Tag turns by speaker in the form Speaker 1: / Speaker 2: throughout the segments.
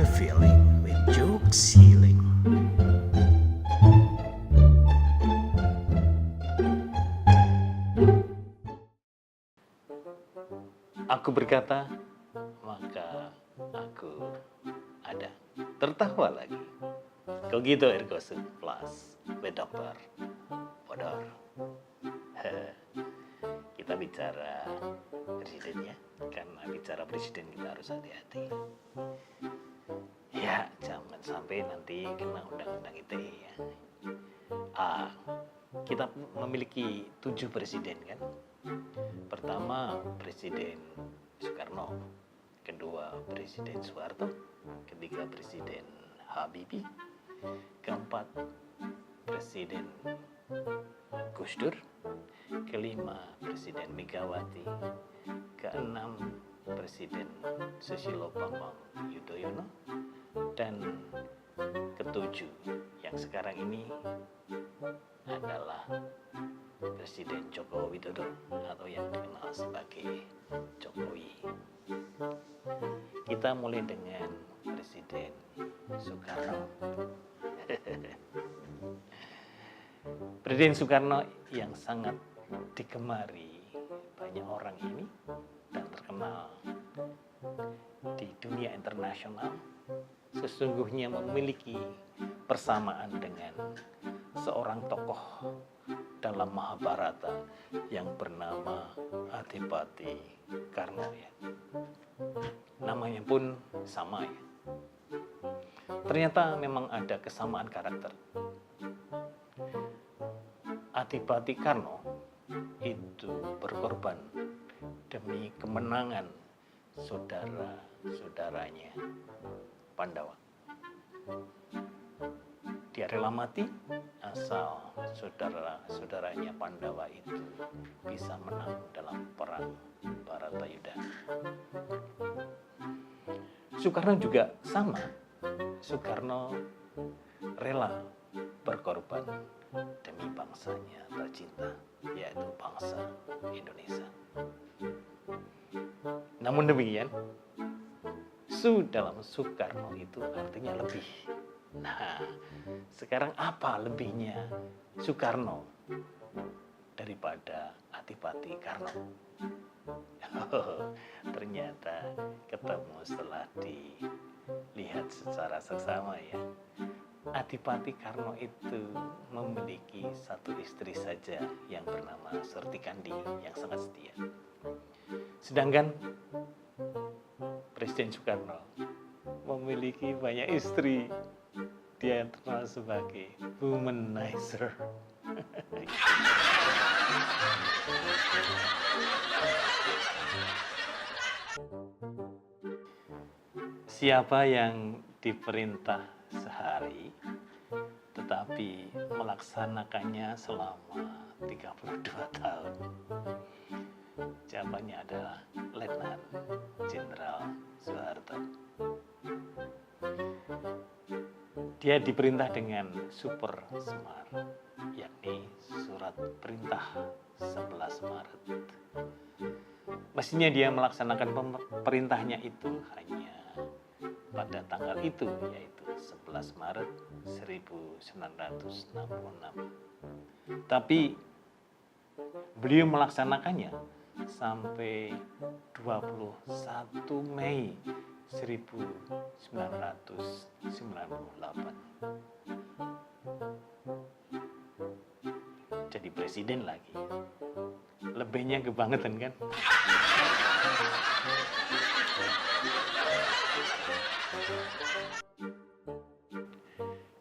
Speaker 1: a feeling with jokes healing. Aku berkata, maka aku ada. Tertawa lagi. Kau gitu Ergosu plus Dokter Podor. Kita bicara presiden ya, karena bicara presiden kita harus hati-hati. Ya, jangan sampai nanti kena undang-undang ITE ya. Kita memiliki 7 presiden kan. Pertama Presiden Soekarno, kedua Presiden Soeharto, ketiga Presiden Habibie, keempat Presiden Gus Dur, kelima Presiden Megawati, keenam Presiden Susilo Bambang Yudhoyono, dan ketujuh yang sekarang ini adalah Presiden Joko Widodo atau yang dikenal sebagai Jokowi. Kita mulai dengan Presiden Soekarno. Presiden Soekarno yang sangat digemari banyak orang ini dan terkenal di dunia internasional, sesungguhnya memiliki persamaan dengan seorang tokoh dalam Mahabharata yang bernama Adipati Karna ya. Namanya pun sama ya. Ternyata memang ada kesamaan karakter. Adipati Karna itu berkorban demi kemenangan saudara-saudaranya Pandawa. Dia rela mati asal saudara-saudaranya Pandawa itu bisa menang dalam perang Baratayuda. Soekarno juga sama. Soekarno rela berkorban demi bangsanya tercinta, yaitu bangsa Indonesia. Namun demikian, dalam Soekarno itu artinya lebih. Nah, sekarang apa lebihnya Soekarno daripada Adipati Karna? Ternyata ketemu setelah dilihat secara seksama ya. Adipati Karna itu memiliki satu istri saja yang bernama Surtikandi yang sangat setia. Sedangkan Presiden Soekarno memiliki banyak istri. Dia terkenal sebagai womanizer. Siapa yang diperintah sehari tetapi melaksanakannya selama 32 tahun? Jawabannya adalah Letnan Jenderal Soeharto. Dia diperintah dengan super semar, yakni surat perintah 11 Maret. Mestinya dia melaksanakan perintahnya itu hanya pada tanggal itu, yaitu 11 Maret 1966. Tapi beliau melaksanakannya sampai 21 Mei 1998. Jadi presiden lagi. Lebihnya kebangetan kan?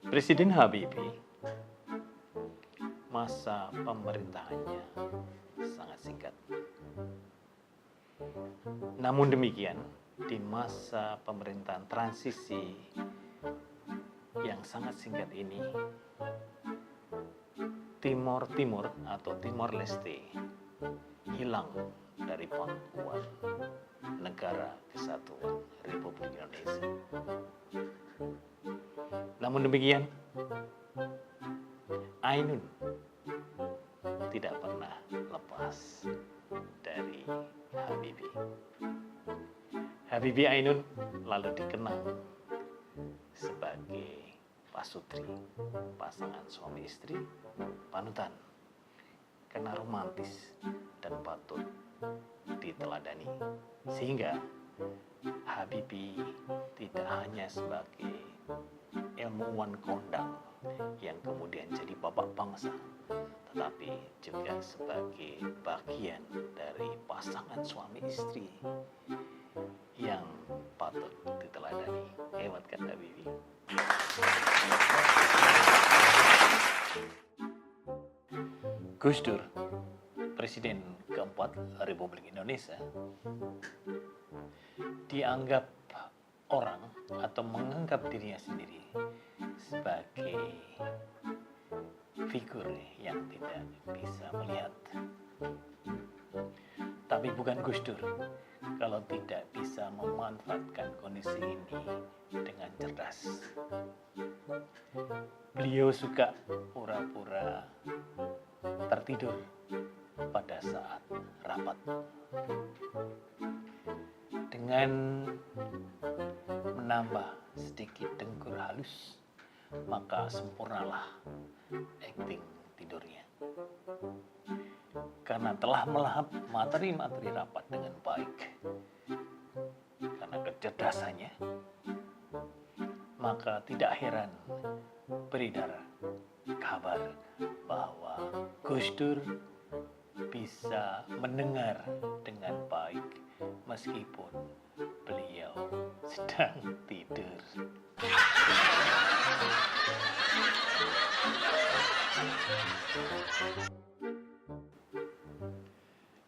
Speaker 1: Presiden Habibie, masa pemerintahannya sangat singkat. Namun demikian, di masa pemerintahan transisi yang sangat singkat ini, Timor Timur atau Timor Leste hilang dari pangkuan Negara Kesatuan Republik Indonesia. Namun demikian, Ainun tidak pernah lepas dari Habibie. Habibie Ainun lalu dikenal sebagai pasutri, pasangan suami istri, panutan karena romantis dan patut diteladani. Sehingga Habibie tidak hanya sebagai ilmuwan kondang yang kemudian jadi bapak bangsa, tetapi juga sebagai bagian dari pasangan suami istri yang patut diteladani. Hebat kan Habibie? Gus Dur, Presiden keempat Republik Indonesia, dianggap orang atau menganggap dirinya sendiri sebagai figur yang tidak bisa melihat. Tapi bukan Gus Dur kalau tidak bisa memanfaatkan kondisi ini dengan cerdas. Beliau suka pura-pura tertidur pada saat rapat. Dengan menambah sedikit dengkur halus, maka sempurnalah akting tidurnya. Karena telah melahap materi-materi rapat dengan baik, karena kecerdasannya, maka tidak heran beredar kabar bahwa Gus Dur bisa mendengar dengan baik meskipun beliau sedang tidur.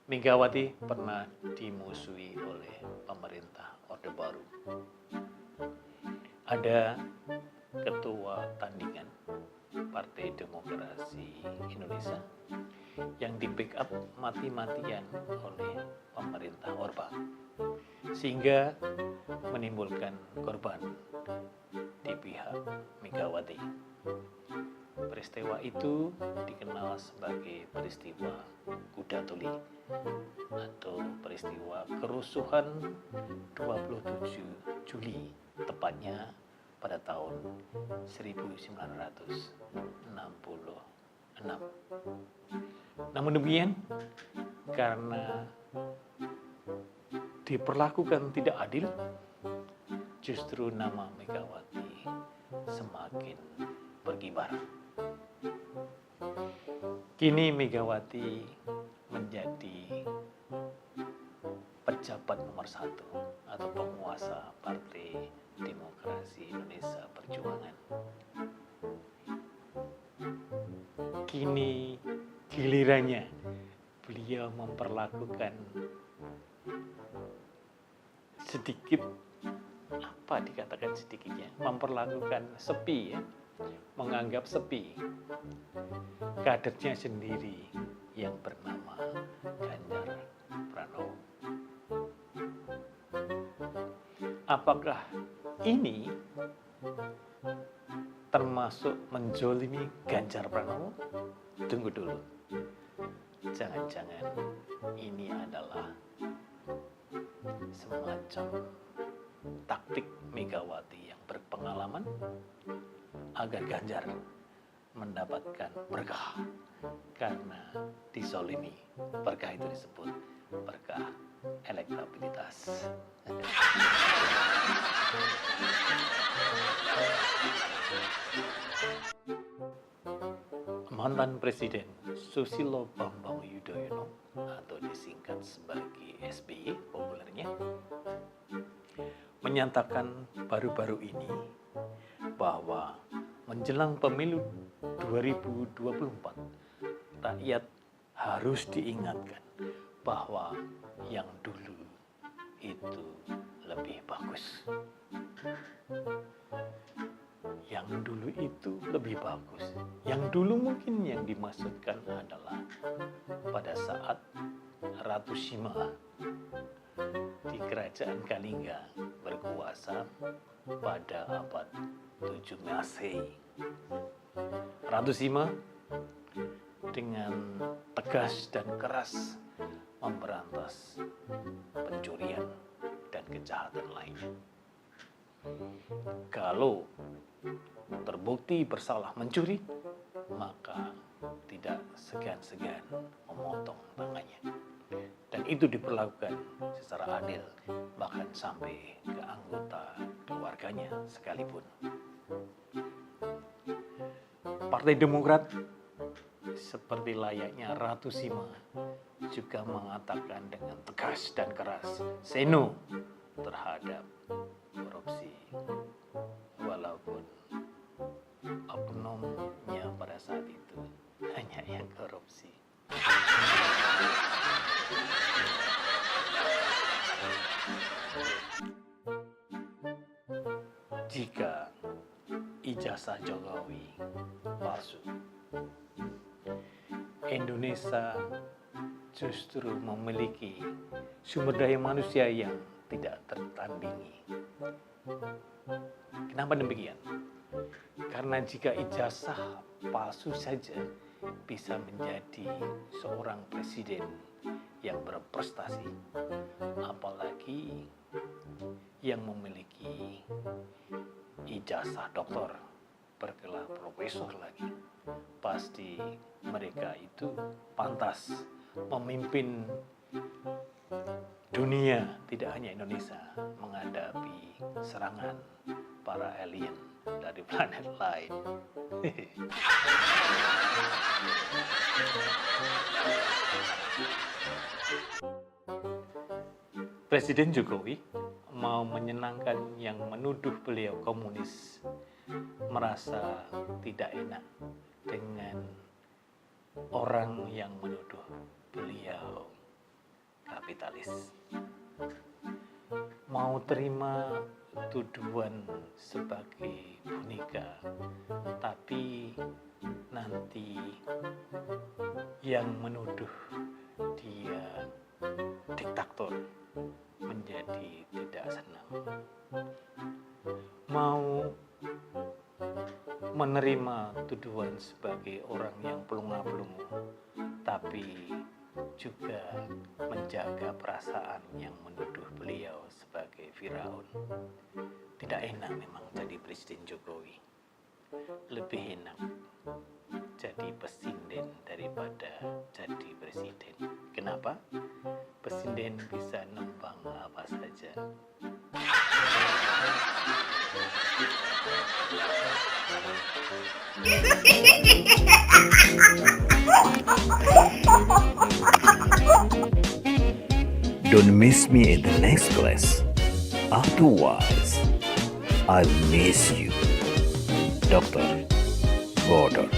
Speaker 1: Megawati pernah dimusuhi oleh pemerintah Orde Baru. Ada ketua tandingan Partai Demokrasi Indonesia yang di-backup mati-matian oleh pemerintah Orba, sehingga menimbulkan korban di pihak Megawati. Peristiwa itu dikenal sebagai peristiwa Kuda Tuli atau peristiwa kerusuhan 27 Juli, tepatnya pada tahun 1966. Namun demikian, karena diperlakukan tidak adil, justru nama Megawati semakin berkibar. Kini Megawati menjadi pejabat nomor 1 atau penguasa Partai Demokrasi Indonesia Perjuangan. Kini gilirannya beliau memperlakukan sedikit, apa dikatakan sedikitnya, memperlakukan sepi, ya, menganggap sepi kadernya sendiri yang bernama Ganjar Pranowo. Apakah ini termasuk menzolimi Ganjar Pranowo? Tunggu dulu. Jangan-jangan ini adalah semacam taktik Megawati yang berpengalaman agar Ganjar mendapatkan berkah karena dizolimi. Berkah itu disebut berkah elektabilitas. Mantan Presiden Susilo Bambang Yudhoyono atau disingkat sebagai SBY populernya, menyatakan baru-baru ini bahwa menjelang pemilu 2024, rakyat harus diingatkan bahwa yang dulu itu lebih bagus. Yang dulu itu lebih bagus. Yang dulu mungkin yang dimaksudkan adalah pada saat Ratu Sima di Kerajaan Kalingga berkuasa pada abad 7 Masehi. Ratu Sima dengan tegas dan keras memberantas pencurian dan kejahatan lainnya. Kalau terbukti bersalah mencuri, maka tidak segan-segan memotong tangannya. Dan itu diperlakukan secara adil, bahkan sampai ke anggota keluarganya sekalipun. Partai Demokrat seperti layaknya Ratu Sima juga mengatakan dengan tegas dan keras seno terhadap korupsi, walaupun oknumnya pada saat itu hanya yang korupsi. Jika ijazah Jokowi palsu, Indonesia justru memiliki sumber daya manusia yang tidak tertandingi. Kenapa demikian? Karena jika ijazah palsu saja bisa menjadi seorang presiden yang berprestasi, apalagi yang memiliki ijazah doktor, bergelar profesor lagi, pasti mereka itu pantas memimpin dunia, tidak hanya Indonesia, menghadapi serangan para alien dari planet lain. Presiden Jokowi mau menyenangkan yang menuduh beliau komunis, merasa tidak enak dengan orang yang menuduh beliau kapitalis. Mau terima tuduhan sebagai boneka, tapi nanti yang menuduh dia diktator menjadi tidak senang. Mau menerima tuduhan sebagai orang yang pelunga-pelungu, tapi juga menjaga perasaan yang menuduh beliau sebagai Firaun. Tidak enak memang jadi Presiden Jokowi. Lebih enak jadi pesinden daripada jadi presiden. Kenapa? Presiden bisa nembang apa saja.
Speaker 2: Don't miss me in the next class. Afterwards, I'll miss you. Dr. Gordon.